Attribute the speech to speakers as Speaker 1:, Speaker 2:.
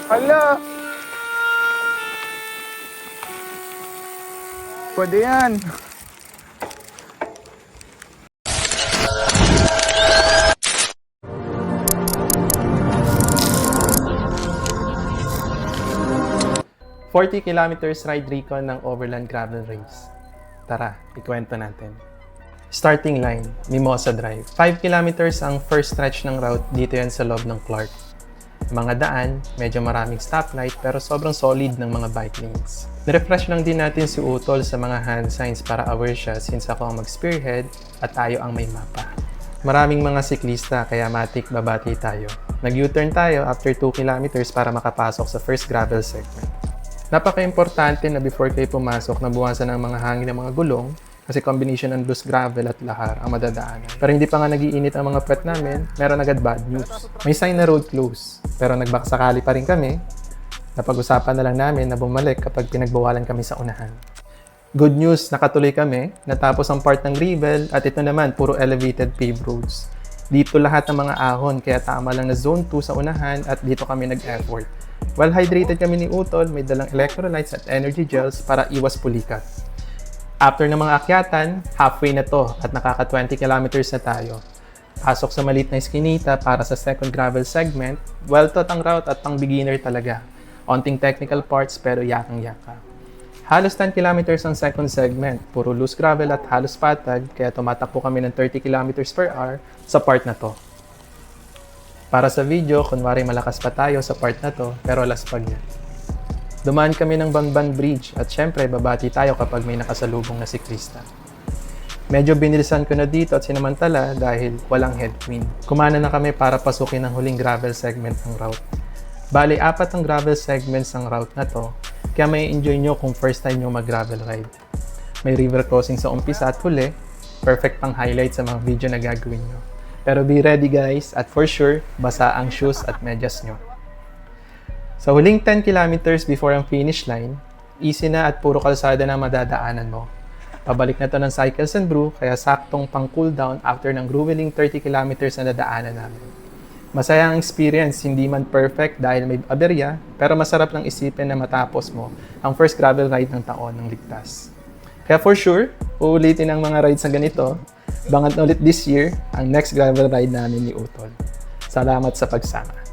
Speaker 1: Hala! Pwede yan.
Speaker 2: ...40 kilometers ride recon ng Overland Gravel Race. Tara, ikwento natin. Starting line, Mimosa Drive. 5 kilometers ang first stretch ng route dito yan sa loob ng Clark. Mga daan, medyo maraming stoplight pero sobrang solid ng mga bike lanes. Nirefresh lang din natin si Utol sa mga hand signs para aware siya since ako ang mag-spearhead at tayo ang may mapa. Maraming mga siklista kaya matik babati tayo. Nag-U-turn tayo after 2 kilometers para makapasok sa first gravel segment. Napaka-importante na before kayo pumasok, nabuwasan ang mga hangin ng mga gulong kasi combination ng loose gravel at lahar ang madadaanan. Pero hindi pa nga nagiinit ang mga puwet namin, meron agad bad news. May sign na road close, pero nagbakasakali pa rin kami. Napag-usapan na lang namin na bumalik kapag pinagbawalan kami sa unahan. Good news, nakatuloy kami, natapos ang part ng gravel at ito naman puro elevated paved roads. Dito lahat ng mga ahon kaya tama lang na zone 2 sa unahan at dito kami nag-effort. Well hydrated kami ni Utol, may dalang electrolytes at energy gels para iwas pulikat. After ng mga akyatan, halfway na to at nakaka 20 kilometers na tayo. Pasok sa maliit na iskinita para sa second gravel segment, well taught ang route at pang beginner talaga. Onting technical parts pero yakang-yaka. Halos 10 kilometers ang second segment, puro loose gravel at halos patag kaya tumatakbo kami ng 30 kilometers per hour sa part na to. Para sa video, kunwari malakas pa tayo sa part na to, pero laspag yan. Dumaan kami ng Bangban Bridge at syempre babati tayo kapag may nakasalubong na siklista. Medyo binilisan ko na dito at sinamantala dahil walang headwind. Kumana na kami para pasukin ang huling gravel segment ng route. Bali, 4 ang gravel segments ng route na to, kaya may enjoy nyo kung first time nyo mag-gravel ride. May river crossing sa umpisa at huli, perfect pang highlight sa mga video na gagawin nyo. Pero be ready guys, at for sure, basa ang shoes at medyas nyo. Sa huling 10 kilometers before ang finish line, easy na at puro kalsada na madadaanan mo. Pabalik na to ng Cycles and Brew, kaya saktong pang cool down after ng grueling 30 kilometers na dadaanan namin. Masaya ang experience, hindi man perfect dahil may aberya, pero masarap lang isipin na matapos mo ang first gravel ride ng taon ng ligtas. Kaya for sure, uulitin ang mga rides na ganito. Bangat na ulit this year ang next gravel ride namin ni Utol. Salamat sa pagsama.